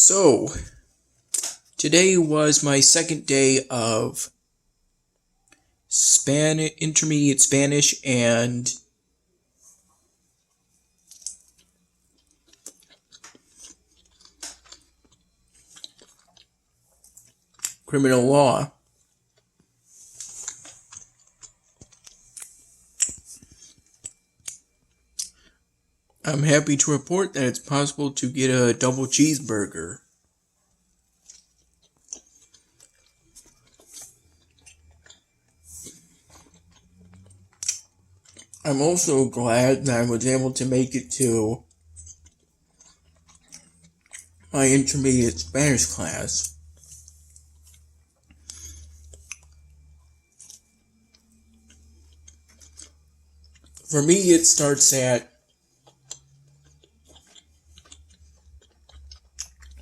So, today was my second day of intermediate Spanish and criminal law. I'm happy to report that it's possible to get a double cheeseburger. I'm also glad that I was able to make it to my intermediate Spanish class. For me, it starts at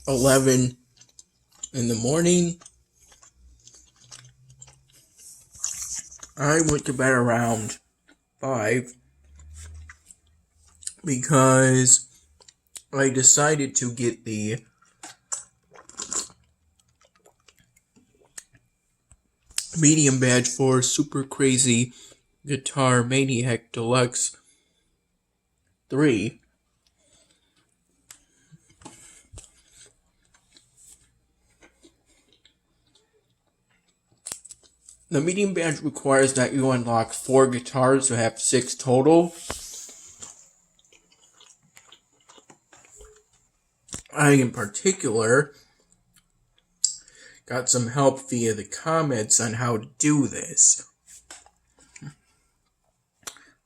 11 in the morning. I went to bed around 5 because I decided to get the medium badge for Super Crazy Guitar Maniac Deluxe 3. The medium badge requires that you unlock 4 guitars, so have 6 total. I, in particular, got some help via the comments on how to do this.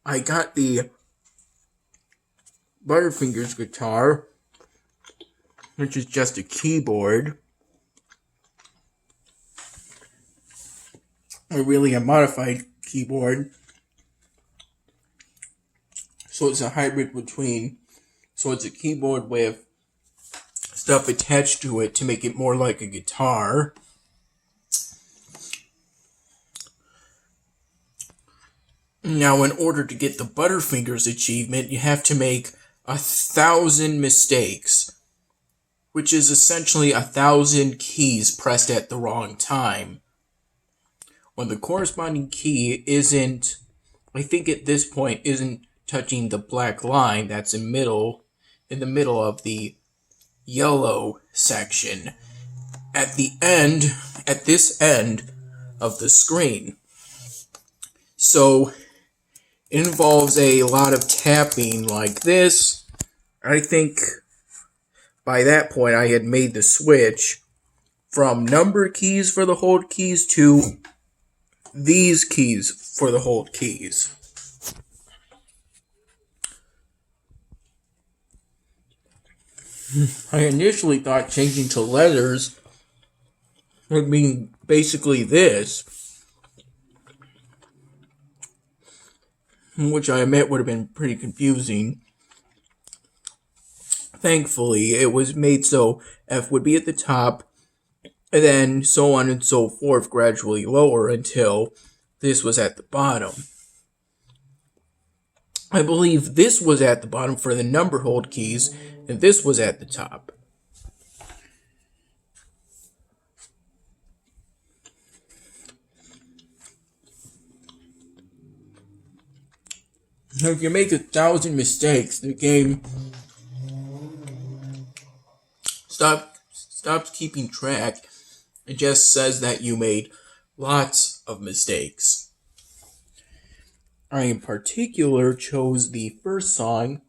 I got the Butterfingers guitar, which is just a keyboard. Or really a modified keyboard. So it's a hybrid between, so it's a keyboard with stuff attached to it to make it more like a guitar. Now, in order to get the Butterfingers achievement, you have to make 1,000 mistakes, which is essentially 1,000 keys pressed at the wrong time. When the corresponding key isn't, I think at this point, isn't touching the black line that's in the middle of the yellow section at this end of the screen. So it involves a lot of tapping like this. I think by that point I had made the switch from number keys for the hold keys to these keys for the hold keys. I initially thought changing to letters would mean basically this, which I admit would have been pretty confusing. Thankfully, it was made so F would be at the top, and then so on and so forth, gradually lower until this was at the bottom. I believe this was at the bottom for the number hold keys, and this was at the top. If you make 1,000 mistakes, the game stops keeping track. It just says that you made lots of mistakes. I, in particular, chose the first song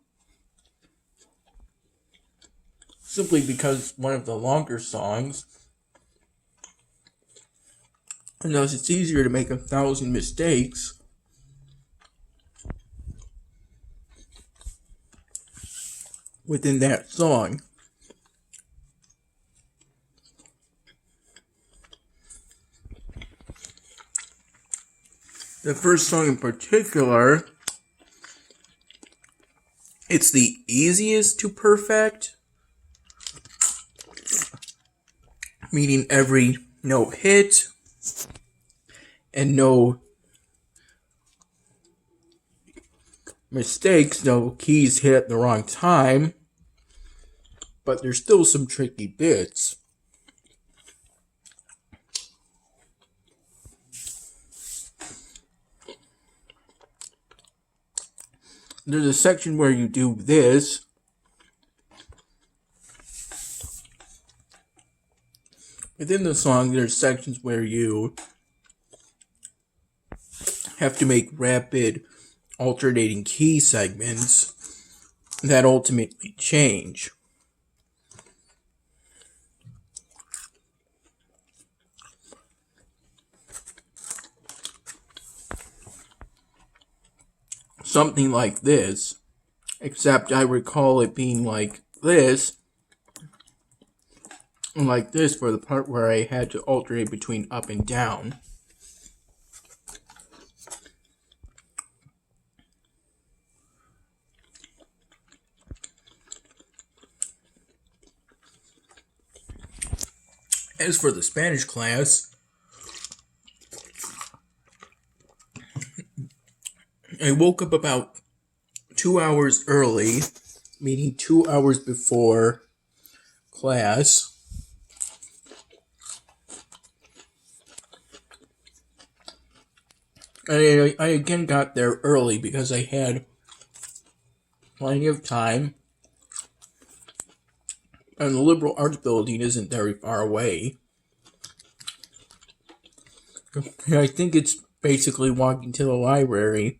simply because one of the longer songs, and thus it's easier to make 1,000 mistakes within that song. The first song in particular, it's the easiest to perfect, meaning every note hit and no mistakes, no keys hit at the wrong time. but there's still some tricky bits. There's a section where you do this. Within the song, there's sections where you have to make rapid alternating key segments that ultimately change. Something like this, except I recall it being like this, and like this for the part where I had to alternate between up and down. As for the Spanish class, I woke up about 2 hours early, meaning 2 hours before class. And I again got there early because I had plenty of time. And the liberal arts building isn't very far away. I think it's basically walking to the library.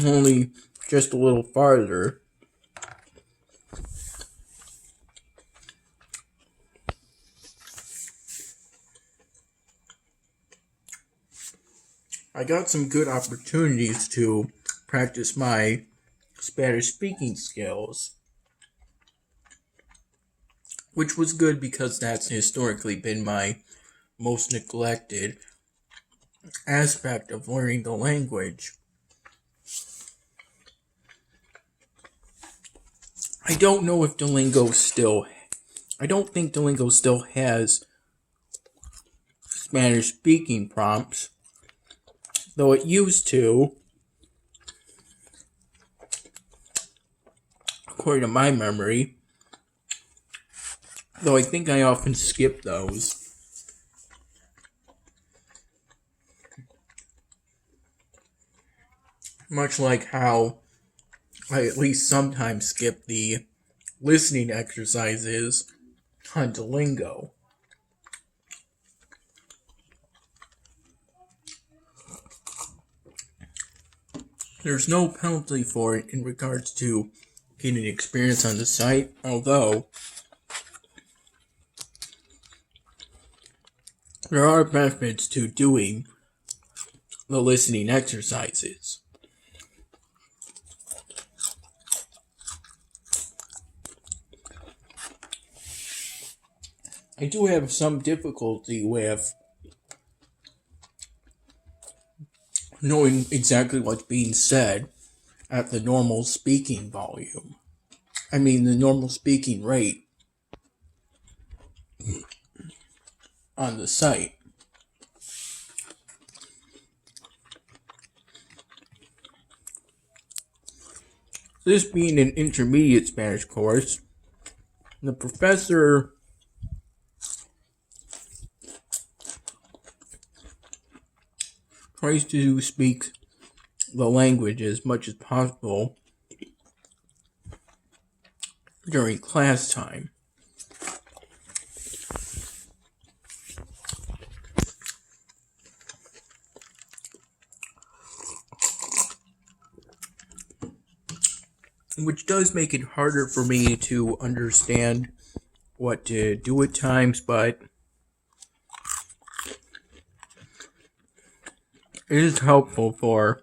Only just a little farther. I got some good opportunities to practice my Spanish speaking skills, which was good because that's historically been my most neglected aspect of learning the language. I don't know if Duolingo I don't think Duolingo still has Spanish speaking prompts, though it used to, according to my memory, though I think I often skip those. Much like how I at least sometimes skip the listening exercises on Duolingo. There's no penalty for it in regards to getting experience on the site, although there are benefits to doing the listening exercises. I do have some difficulty with knowing exactly what's being said at the normal speaking volume. I mean, the normal speaking rate on the site. This being an intermediate Spanish course, the professor tries to speak the language as much as possible during class time. Which does make it harder for me to understand what to do at times, but it is helpful for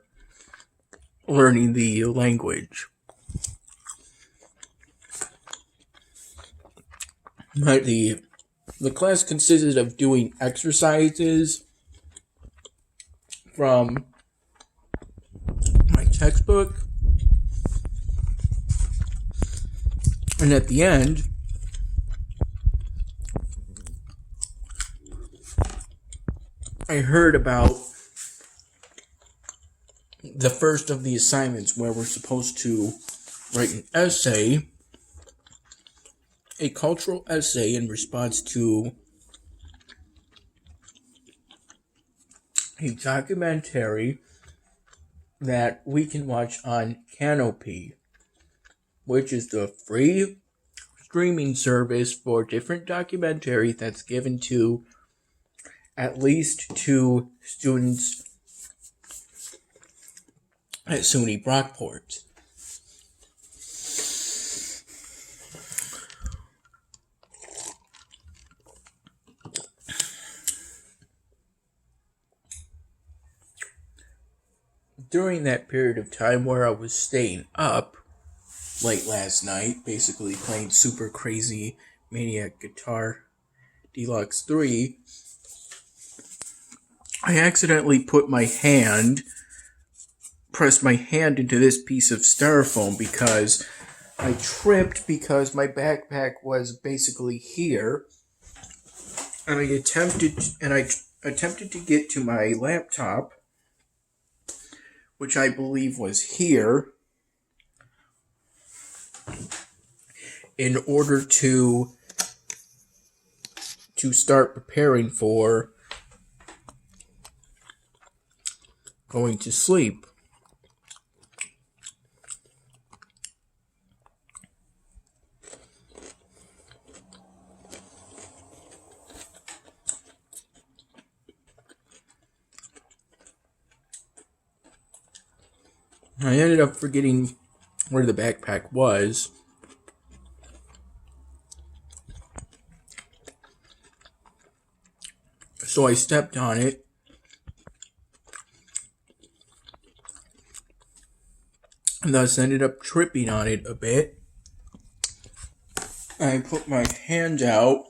learning the language. But the class consisted of doing exercises from my textbook, and at the end, I heard about the first of the assignments where we're supposed to write an essay, a cultural essay in response to a documentary that we can watch on Canopy, which is the free streaming service for different documentaries that's given to at least 2 students at SUNY Brockport. During that period of time where I was staying up late last night, basically playing Super Crazy Maniac Guitar Deluxe 3, I accidentally pressed my hand into this piece of styrofoam because I tripped because my backpack was basically here, and I attempted to get to my laptop, which I believe was here, in order to start preparing for going to sleep. I ended up forgetting where the backpack was. So I stepped on it, and thus ended up tripping on it a bit. I put my hand out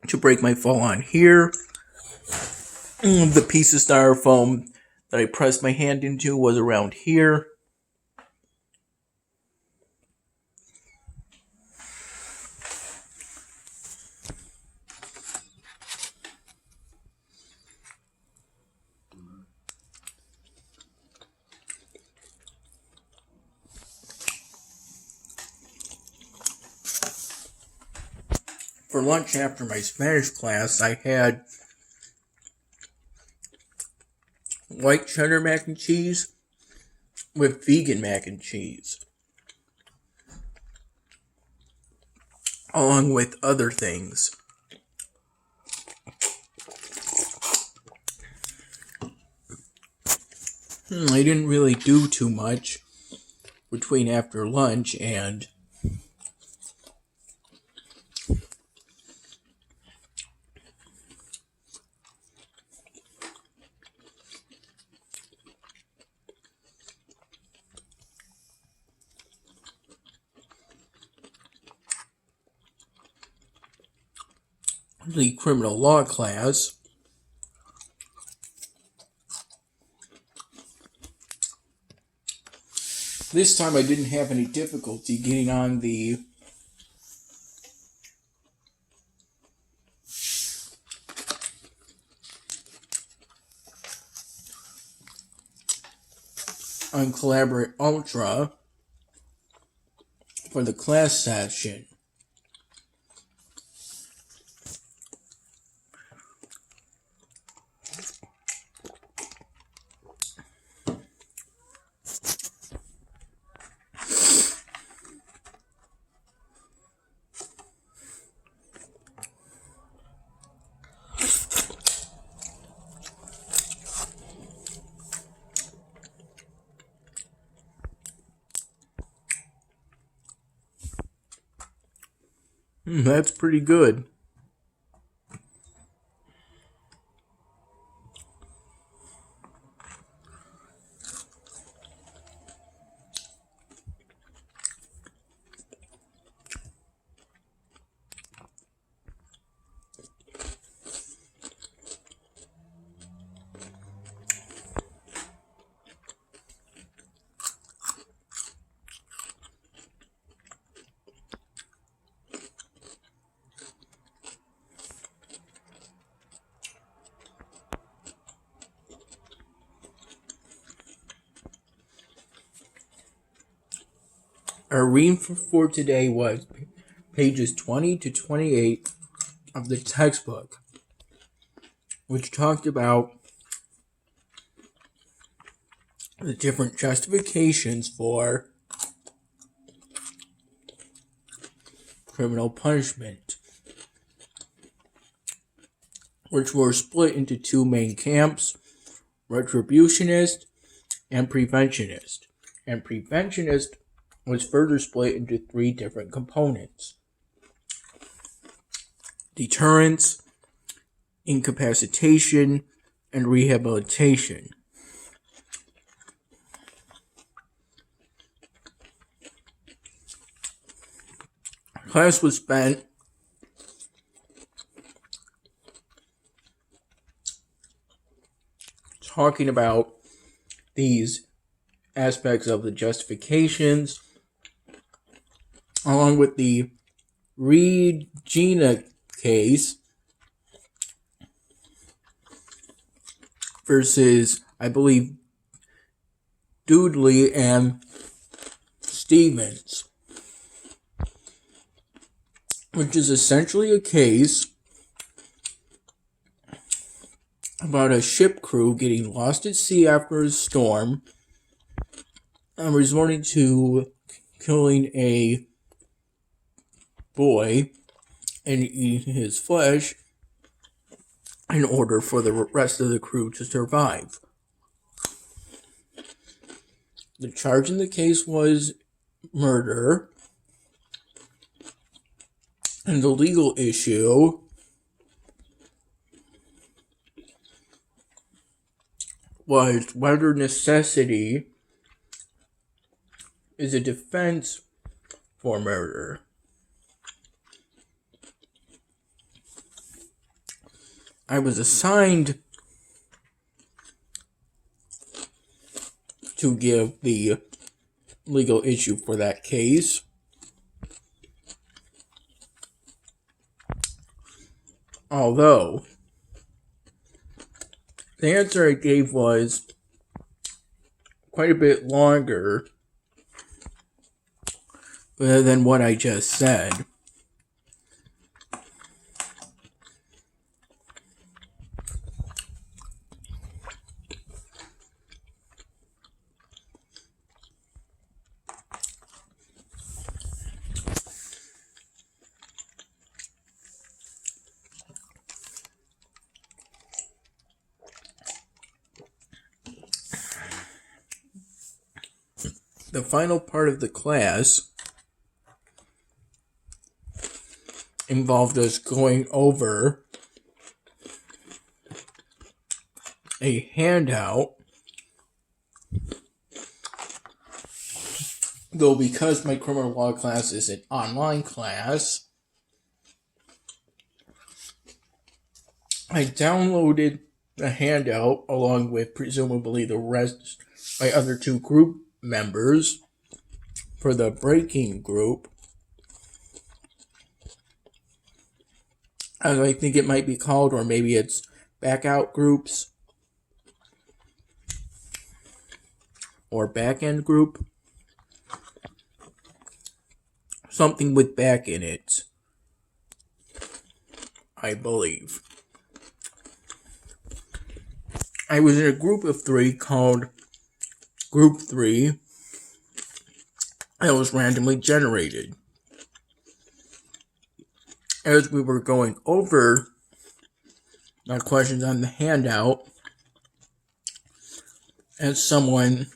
to break my fall on here. The piece of styrofoam that I pressed my hand into was around here. For lunch after my Spanish class, I had white cheddar mac and cheese with vegan mac and cheese, along with other things. I didn't really do too much between after lunch and the criminal law class. This time I didn't have any difficulty getting on the Collaborate Ultra for the class session. That's pretty good. Our reading for today was pages 20 to 28 of the textbook, which talked about the different justifications for criminal punishment, which were split into two main camps: retributionist and preventionist. And preventionist was further split into three different components: deterrence, incapacitation, and rehabilitation. Class was spent talking about these aspects of the justifications, along with the Regina case versus, I believe, Doodley and Stevens, which is essentially a case about a ship crew getting lost at sea after a storm and resorting to killing a boy and eating his flesh in order for the rest of the crew to survive. The charge in the case was murder, and the legal issue was whether necessity is a defense for murder. I was assigned to give the legal issue for that case. Although, the answer I gave was quite a bit longer than what I just said. The final part of the class involved us going over a handout, though because my criminal law class is an online class, I downloaded the handout along with presumably the rest, my other two group members for the breaking group, as I think it might be called, or maybe it's back out groups or back end group, something with back in it, I believe. I was in a group of three called Group 3 that was randomly generated. As we were going over the questions on the handout, as someone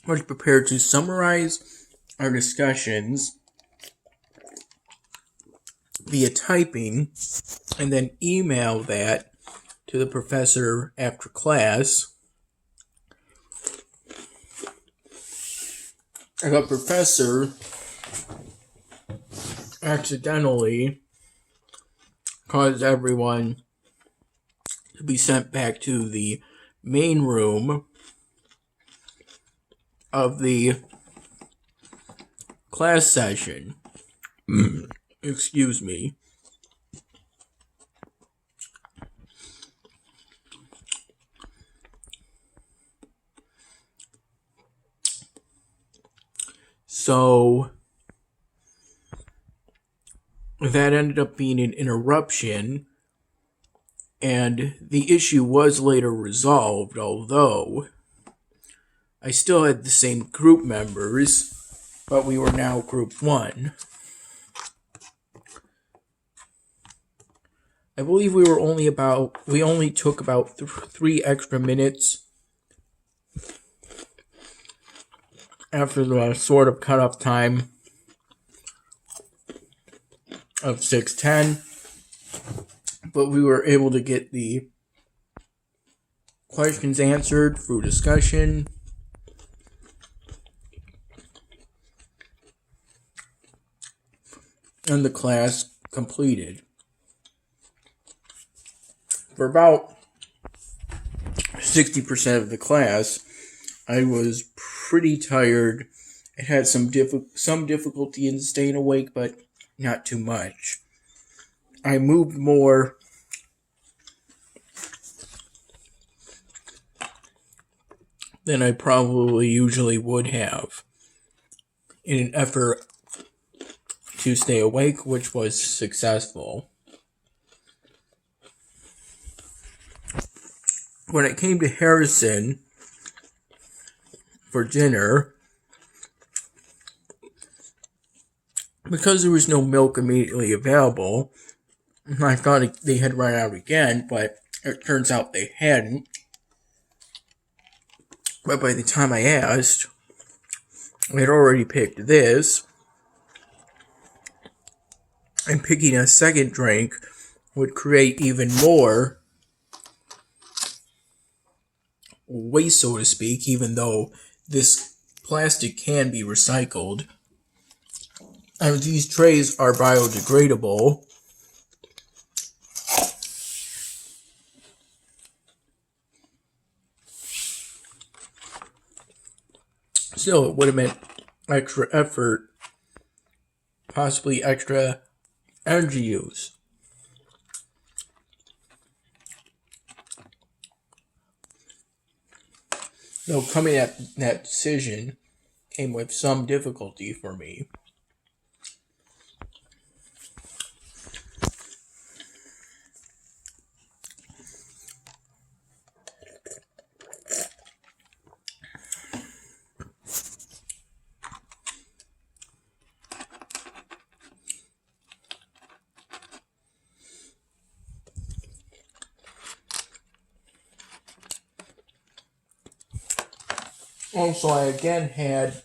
was prepared to summarize our discussions via typing and then email that to the professor after class, the professor accidentally caused everyone to be sent back to the main room of the class session. Excuse me. So that ended up being an interruption, and the issue was later resolved, although I still had the same group members, but we were now group 1. I believe we only took about 3 extra minutes after the sort of cutoff time of 6:10, but we were able to get the questions answered through discussion. And the class completed. For about 60% of the class, I was pretty tired. I had some difficulty in staying awake, but not too much. I moved more than I probably usually would have in an effort to stay awake, which was successful. When it came to Harrison for dinner, because there was no milk immediately available, I thought they had run out again, but it turns out they hadn't. But by the time I asked, I had already picked this, and picking a second drink would create even more waste, so to speak, even though this plastic can be recycled. And these trays are biodegradable. Still, it would have meant extra effort, possibly extra energy use. Though coming at that decision came with some difficulty for me. Also, I again had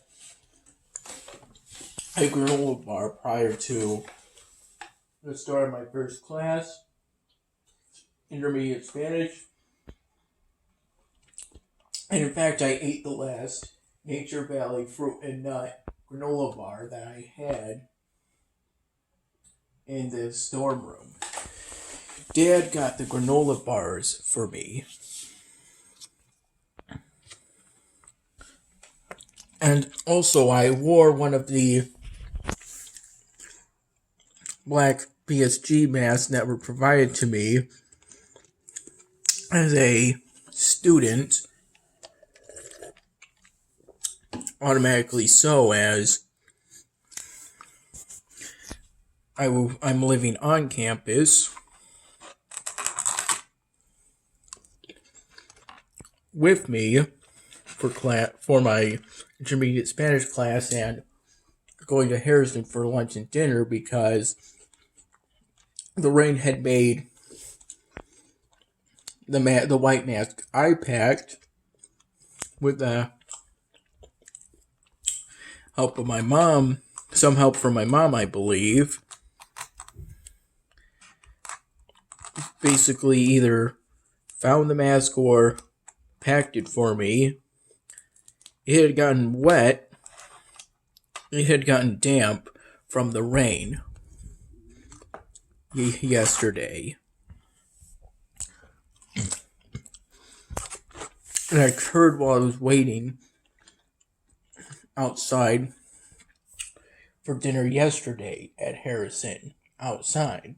a granola bar prior to the start of my first class, intermediate Spanish. And in fact, I ate the last Nature Valley fruit and nut granola bar that I had in the storm room. Dad got the granola bars for me. And also, I wore one of the black PSG masks that were provided to me as a student. Automatically so, as I'm living on campus with me for my intermediate Spanish class and going to Harrison for lunch and dinner, because the rain had made the white mask I packed, with the help of my mom, some help from my mom, I believe, basically either found the mask or packed it for me. It had gotten wet. It had gotten damp from the rain yesterday. And I occurred while I was waiting outside for dinner yesterday at Harrison, outside.